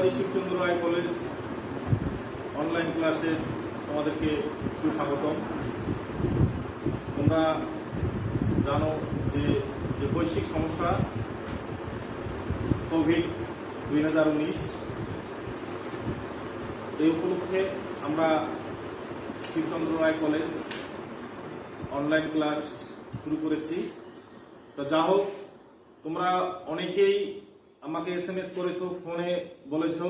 রাজবাড়ী শিবচন্দ্র রায় college online ক্লাসে তোমাদেরকে সুস্বাগতম। তোমরা জানো যে যে বৈশ্বিক সমস্যা কোভিড-2019, এই উপলক্ষে আমরা শিবচন্দ্র রায় কলেজ অনলাইন ক্লাস শুরু করেছি। তো যা হোক, তোমরা অনেকেই আমাকে SMS করেছো, ফোনে বলেছো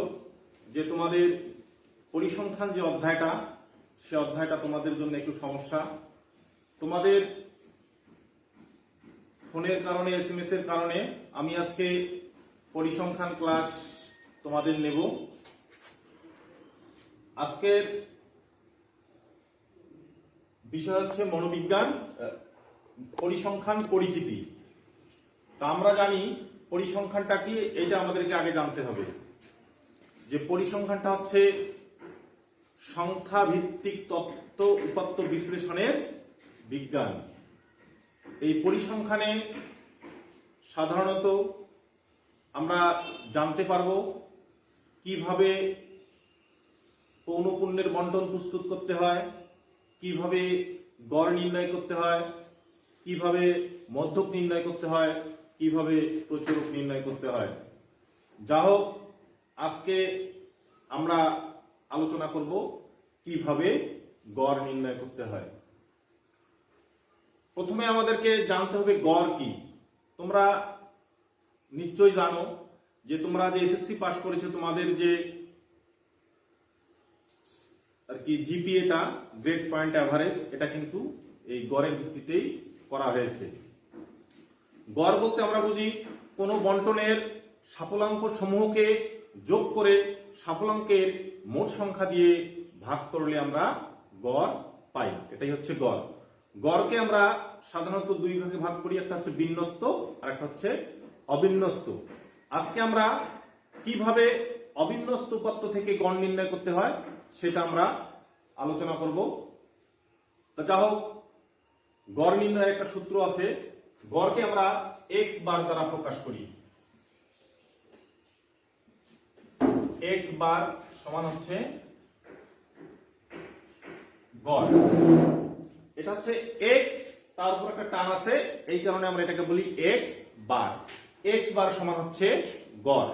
যে তোমাদের পরিসংখ্যান যে অধ্যায়টা, সে অধ্যায়টা তোমাদের জন্য একটু সমস্যা। তোমাদের ফোনের কারণে, SMS এর কারণে আমি আজকে পরিসংখ্যান ক্লাস তোমাদের নেব। আজকের বিষয় হচ্ছে মনোবিজ্ঞান, পরিসংখ্যান পরিচিতি। তা আমরা জানি পরিসংখ্যানটা কি, এটা আমাদেরকে আগে জানতে হবে যে পরিসংখ্যানটা হচ্ছে সংখ্যা ভিত্তিক তথ্য উপাত্ত বিশ্লেষণের বিজ্ঞান। এই পরিসংখ্যানে সাধারণত আমরা জানতে পারবো কিভাবে পৌনঃপুন্যের বন্টন প্রস্তুত করতে হয়, কিভাবে গড় নির্ণয় করতে হয়, কিভাবে মধ্যক নির্ণয় করতে হয়, কিভাবে প্রচুরক নির্ণয় করতে হয়। যা হোক, আজকে আমরা আলোচনা করব কিভাবে গড় নির্ণয় করতে হয়। প্রথমে আমাদেরকে জানতে হবে গড় কি। তোমরা নিশ্চয়ই জানো যে তোমরা যে SSC পাস করেছো, তোমাদের যে আর কি জিপিএটা, গ্রেড পয়েন্ট অ্যাভারেজ, এটা কিন্তু এই গড়ের ভিত্তিতেই করা হয়েছে। গড় বলতে আমরা বুঝি কোনো বন্টনের সাফল্যাঙ্ক সমূহকে যোগ করে সাফল্যাঙ্কের মোট সংখ্যা দিয়ে ভাগ করলে আমরা গড় পাই, এটাই হচ্ছে গড়। গড়কে আমরা সাধারণত দুই ভাগে ভাগ করি, একটা হচ্ছে বিন্যস্ত আর একটা হচ্ছে অবিন্যস্ত। আজকে আমরা কিভাবে অবিন্যস্ত উপাত্ত থেকে গড় নির্ণয় করতে হয় সেটা আমরা আলোচনা করব। তো যা হোক, গড় নির্ণয়ের একটা সূত্র আছে। গড়কে আমরা x বার দ্বারা প্রকাশ করি। x বার সমান হচ্ছে গড়। এটা হচ্ছে x, তার উপর একটা টান আছে, এই কারণে আমরা এটাকে বলি x বার। x বার সমান হচ্ছে গড়।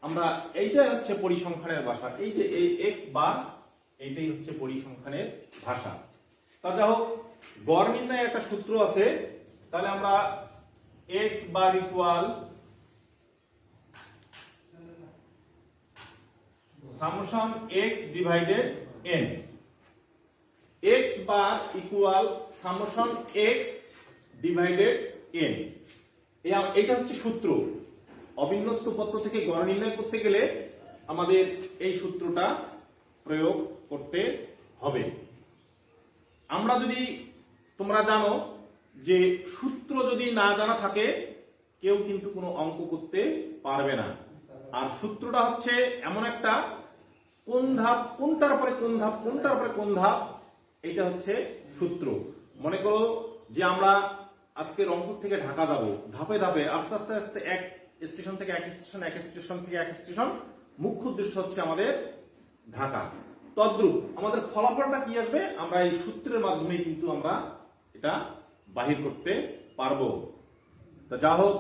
আমরা এইটাই হচ্ছে পরিসংখ্যানের ভাষা। এই যে এই x বার, এইটাই হচ্ছে পরিসংখ্যানের ভাষা। তা যা হোক, গড় নির্ণয়ের একটা সূত্র আছে। তাহলে আমরা x বার equal summation x divided n। x বার equal summation x divided n। এটা হচ্ছে সূত্র। অবিন্যস্ত উপাত্ত থেকে গড় নির্ণয় করতে গেলে আমাদের এই সূত্রটা প্রয়োগ করতে হবে। আমরা যদি, তোমরা জানো যে সূত্র যদি না জানা থাকে কেউ কিন্তু কোনো অঙ্ক করতে পারবে না। আর সূত্রটা হচ্ছে এমন একটা, কোন ধাপ কোনটার পরে কোন ধাপ, কোনটার পরে কোন ধাপ, এটা হচ্ছে সূত্র। মনে করো যে আমরা আজকে রংপুর থেকে ঢাকা যাব, ধাপে ধাপে আস্তে আস্তে আস্তে এক স্টেশন থেকে এক স্টেশন, এক স্টেশন থেকে এক স্টেশন, মুখ্য উদ্দেশ্য হচ্ছে আমাদের ঢাকা। তদ্রূপ আমাদের ফলাফলটা কি আসবে, আমরা এই সূত্রের মাধ্যমে কিন্তু আমরা এটা বাহির করতে পারবো। তা যা হোক,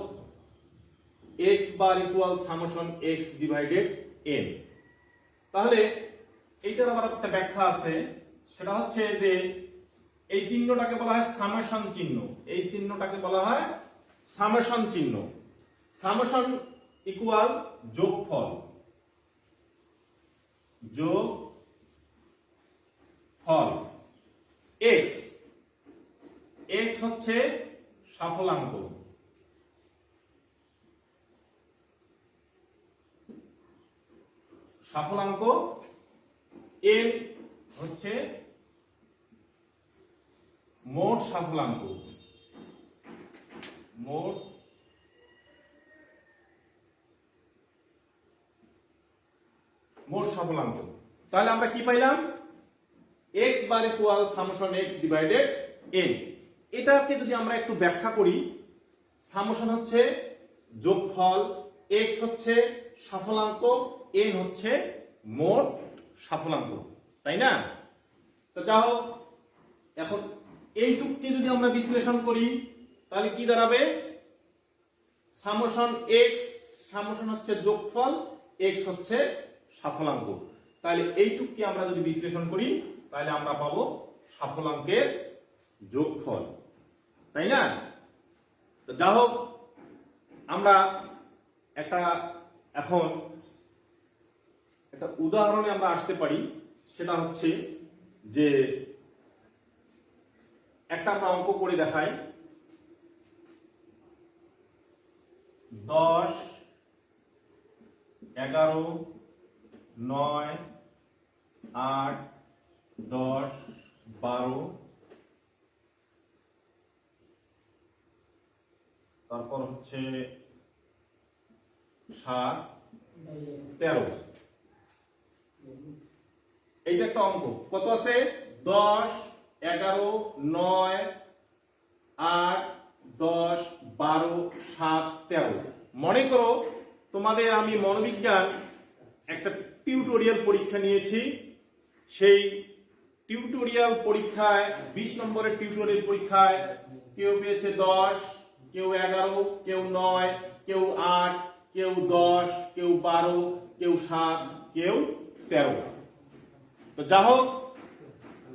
x বার equal summation x divided n। তাহলে এইটার আবার একটা ব্যাখ্যা আছে, সেটা হচ্ছে যে এই চিহ্নটাকে বলা হয় সামেশন চিহ্ন। এই চিহ্নটাকে বলা হয় সামেশন চিহ্ন। সামেশন ইকুয়াল যোগফল, যোগফল x। x হচ্ছে সাফল্যাঙ্ক, সাফল্যাঙ্ক। n হচ্ছে মোট সাফল্যাঙ্ক, মোট সাফল্যাঙ্ক। তাহলে আমরা কি পাইলাম, x বার equal summation x divided n। এটাকে যদি আমরা একটু ব্যাখ্যা করি, সামেশন হচ্ছে যোগফল, x হচ্ছে সাফল্যাঙ্ক, n হচ্ছে মোট সাফলাঙ্ক, তাই না? তো যা হোক, এখন এইটুককে যদি আমরা বিশ্লেষণ করি তাহলে কি দাঁড়াবে? সামেশন x, সামেশন হচ্ছে যোগফল, x হচ্ছে সাফলাঙ্ক। তাহলে এইটুককে আমরা যদি বিশ্লেষণ করি তাহলে আমরা পাবো সাফলাঙ্কের যোগফল, তাই না? তো যা হোক, আমরা এখন একটা উদাহরণে আমরা আসতে পারি। সেটা হচ্ছে যে একটা আমরা অঙ্ক করে দেখাই। 10, 11, 9, 8, 10, 12, তারপর হচ্ছে 7, 13। এইটা একটা অঙ্ক। কত আছে? 10, 11, 9, 8, 10, 12, 7, 13। মনে করো তোমাদের আমি মনোবিজ্ঞান একটা টিউটোরিয়াল পরীক্ষা নিয়েছি। সেই টিউটোরিয়াল পরীক্ষায় 20 নম্বরের টিউটোরিয়াল পরীক্ষায় কেউ পেয়েছে 10, কেউ 11, কেউ 9, কেউ 8, কেউ 10, কেউ 12, কেউ 7, কেউ 13। তো যা হোক,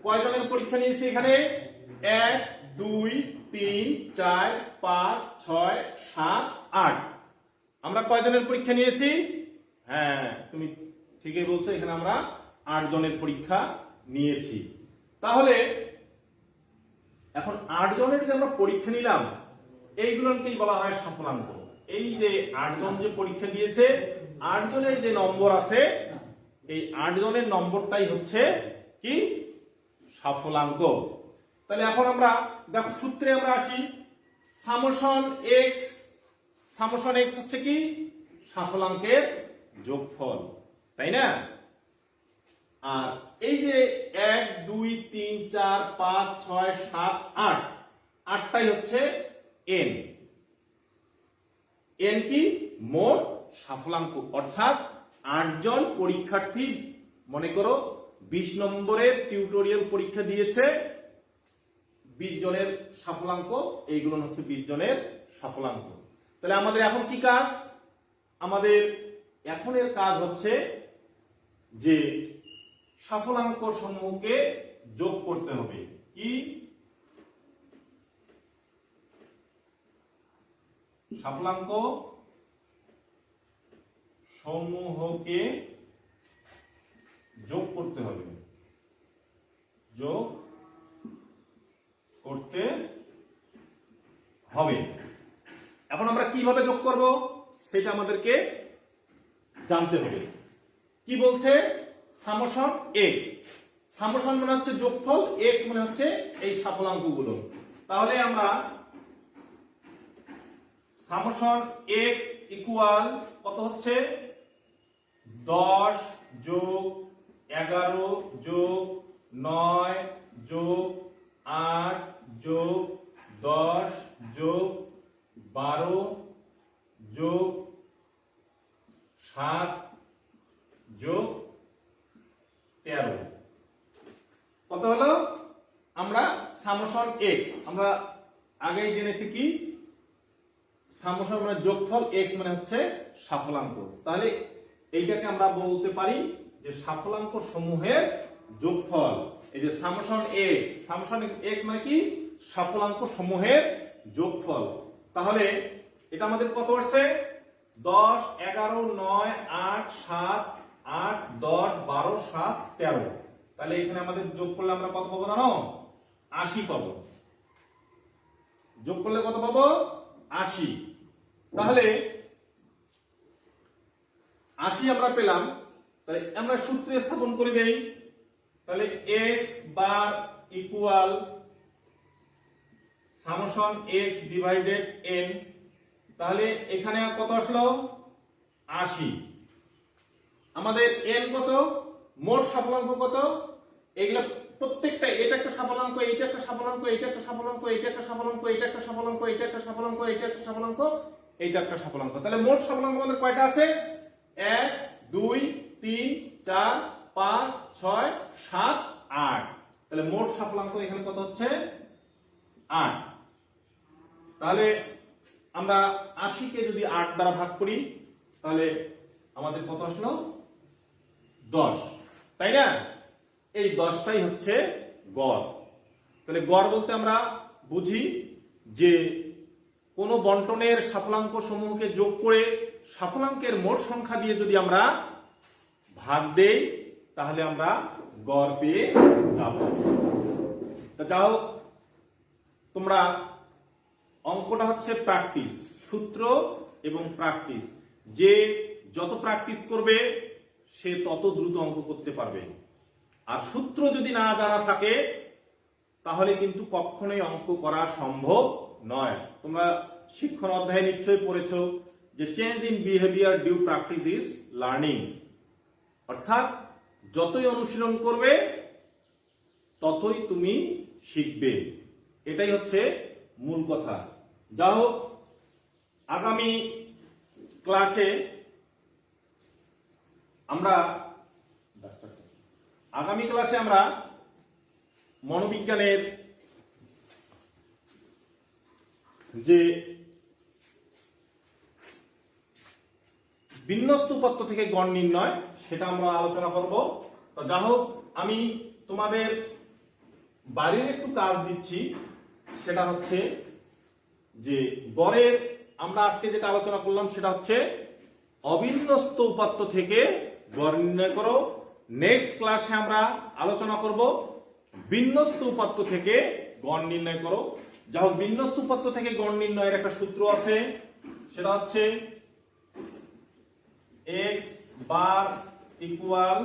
কয়জনের পরীক্ষা নিয়েছি এখানে? 1, 2, 3, 4, 5, 6, 7, 8। আমরা কয়জনের পরীক্ষা নিয়েছি? হ্যাঁ, তুমি ঠিকই বলছো, এখানে আমরা 8 জনের পরীক্ষা নিয়েছি। তাহলে এখন 8 জনের যে আমরা পরীক্ষা নিলাম, এইগুলোকেই বলা হয় সাফলাঙ্ক। এই যে 8 জন যে পরীক্ষা দিয়েছে, 8 জনের যে নম্বর আছে, এই 8 জনের নম্বরটাই হচ্ছে কি? সাফলাঙ্ক। তাহলে এখন আমরা দেখো সূত্রে আমরা আসি। সামেশন x, সামেশন x হচ্ছে কি? সাফলাঙ্কের যোগফল, তাই না? আর এই যে 1, 2, 3, 4, 5, 6, 7, 8, 8টাই হচ্ছে n। n কি? মোট সাফলাঙ্ক। অর্থাৎ 8 জন পরীক্ষার্থী, মনে করো 20 নম্বরের টিউটোরিয়াল পরীক্ষা দিয়েছে, 20 জনের সাফলাঙ্ক, এইগুলো হচ্ছে 20 জনের সাফলাঙ্ক। তাহলে আমাদের এখন কি কাজ? আমাদের এখনের কাজ হচ্ছে যে সাফলাঙ্ক সমূহকে যোগ করতে হবে। কি? সাফলাঙ্ক সমূহকে যোগ করতে হবে, যোগ করতে হবে। এখন আমরা কিভাবে যোগ করব সেটা আমাদেরকে জানতে হবে। কি বলছে? সামেশন x, সামেশন মানে হচ্ছে যোগফল, x মানে হচ্ছে এই সাফলাঙ্কগুলো। তাহলে আমরা সামেশন x ইকুয়াল কত হচ্ছে? 10 যোগ 11 যোগ 9 যোগ 8 যোগ 10 যোগ 12 যোগ 7 যোগ 13। কত হলো? আমরা সামেশন x আমরা আগেই জেনেছি কি? সামেশন মানে যোগফল, x মানে হচ্ছে সাফলাঙ্ক। তাহলে এইটাকে আমরা বলতে পারি যে সাফলাঙ্ক সমূহের যোগফল। এই যে সামেশন x, সামেশন x মানে কি? সাফলাঙ্ক সমূহের যোগফল। তাহলে এটা আমাদের কত আসছে? 10, 11, 9, 8, 7, 8, 10, 12, 7, 13। তাহলে এখানে আমাদের যোগ করলে আমরা কত পাবো জানো? 80 পাবো। যোগ করলে কত পাবো? 80। তাহলে 80 আমরা পেলাম। তাহলে আমরা সূত্রে স্থাপন করে দেই। তাহলে x বার equal summation x divided n। তাহলে এখানে কত আসলো? 80। আমাদের n কত? মোট সাফলাঙ্ক কত? এগুলা প্রত্যেকটা, এটা একটা সাফলাঙ্ক, এটা একটা সাফলাঙ্ক, এটা একটা সাফলাঙ্ক, এটা একটা সাফলাঙ্ক, এটা একটা সাফলাঙ্ক, এটা একটা সাফলাঙ্ক, এটা একটা সাফলাঙ্ক, এইটা একটা সাফলাঙ্ক। তাহলে মোট সাফলাঙ্ক আমাদের কয়টা আছে? 1, 2 3 4 5 6 7 8। তাহলে মোট সাফল্যাঙ্ক এখানে কত হচ্ছে 8। তাহলে আমরা 80 কে যদি 8 দ্বারা ভাগ করি তাহলে আমাদের কত আসলো 10, তাই না? এই 10টাই হচ্ছে গড়। তাহলে গড় বলতে আমরা বুঝি যে কোন বন্টনের সাফল্যাঙ্ক সমূহকে যোগ করে সাফল্যাঙ্কের মোট সংখ্যা দিয়ে যদি আমরা ভাগ দেই তাহলে আমরা গড় পেয়ে যাব। তা যাও, তোমরা অঙ্কটা হচ্ছে প্র্যাকটিস, সূত্র এবং প্র্যাকটিস। যে যত প্র্যাকটিস করবে সে তত দ্রুত অঙ্ক করতে পারবে। আর সূত্র যদি না জানা থাকে তাহলে কিন্তু কখনোই অঙ্ক করা সম্ভব নয়। তোমরা শিক্ষণ অধ্যায়ে নিশ্চয়ই পড়েছো যে change in behaviour due practice is learning, অর্থাৎ যতই অনুশীলন করবে ততই তুমি শিখবে। এটাই হচ্ছে মূল কথা। যা হোক, আগামী ক্লাসে আমরা মনোবিজ্ঞানের যে বিন্যস্ত উপাত্ত থেকে গড় নির্ণয় সেটা আমরা আলোচনা করব। তো যা হোক, আমি তোমাদের বাড়ির একটু কাজ দিচ্ছি, সেটা হচ্ছে যে গড়ের আমরা আজকে যেটা আলোচনা করলাম সেটা হচ্ছে অবিন্যস্ত উপাত্ত থেকে গড় নির্ণয় করো। নেক্সট ক্লাসে আমরা আলোচনা করব বিন্যস্ত উপাত্ত থেকে গড় নির্ণয় করো। যা হোক, বিন্যস্ত উপাত্ত থেকে গড় নির্ণয়ের একটা সূত্র আছে, সেটা হচ্ছে x বার equal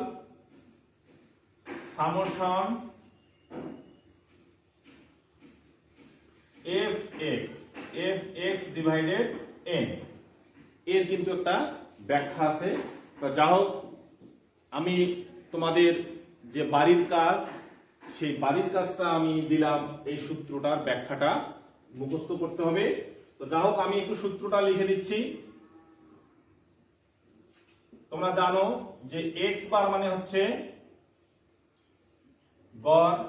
summation fx divided n। এর কিন্তু একটা ব্যাখ্যা আছে। তো যা হোক, আমি তোমাদের যে বাড়ির কাজ, সেই বাড়ির কাজটা আমি দিলাম, এই সূত্রটার ব্যাখ্যাটা মুখস্থ করতে হবে। তো যা হোক, আমি একটু সূত্রটা লিখে দিচ্ছি। তোমরা জানো যে x বার মানে হচ্ছে গড়,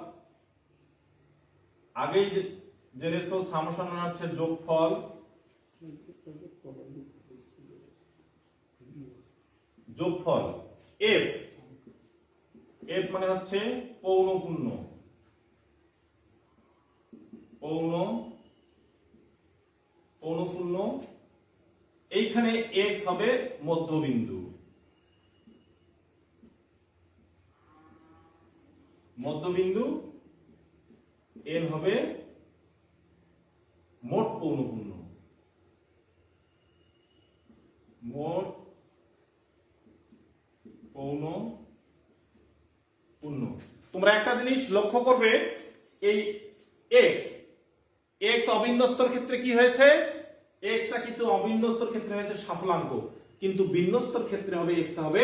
আগেই জেনেছো সামেশন মানে হচ্ছে যোগফল, f মানে হচ্ছে পৌনঃপুন্য, এইখানে x হবে মধ্যবিন্দু, n হবে মোট পৌনঃপুন্য, তোমরা একটা জিনিস লক্ষ্য করবে, এই x অবিন্যস্তর ক্ষেত্রে কি হয়েছে, xটা কিন্তু অবিন্যস্তর ক্ষেত্রে হয়েছে সাফল্যাঙ্ক, কিন্তু বিন্যস্তর ক্ষেত্রে হবে xটা হবে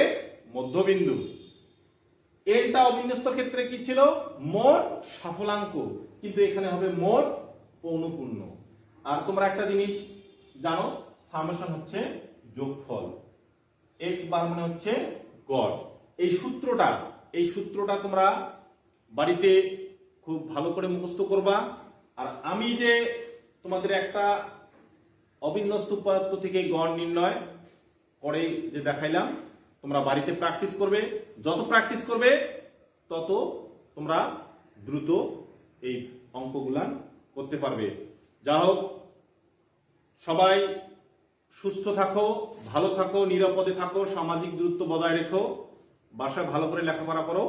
মধ্যবিন্দু। nটা অবিন্যস্তর ক্ষেত্রে কি ছিল, মোট সাফল্যাঙ্ক, কিন্তু এখানে হবে মোট পৌনঃপুন্য। আর তোমরা একটা জিনিস জানো, সামেশন হচ্ছে যোগফল, x বার মানে হচ্ছে গড়। এই সূত্রটা তোমরা বাড়িতে খুব ভালো করে মুখস্থ করবা। আর আমি যে তোমাদের একটা অবিন্যস্ত উপাত্ত থেকে গড় নির্ণয় করে যে দেখাইলাম, তোমরা বাড়িতে প্র্যাকটিস করবে। যত প্র্যাকটিস করবে তত তোমরা দ্রুত এই অঙ্কগুলা করতে পারবে। যা হোক, সবাই সুস্থ থাকো, ভালো থাকো, নিরাপদে থাকো, সামাজিক দূরত্ব বজায় রেখো, বাসায় ভালো করে লেখাপড়া করো।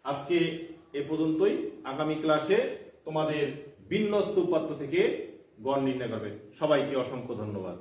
আজকে এ পর্যন্তই। আগামী ক্লাসে তোমাদের বিন্যস্ত উপাত্ত থেকে গড় নির্ণয় করবে। সবাইকে অসংখ্য ধন্যবাদ।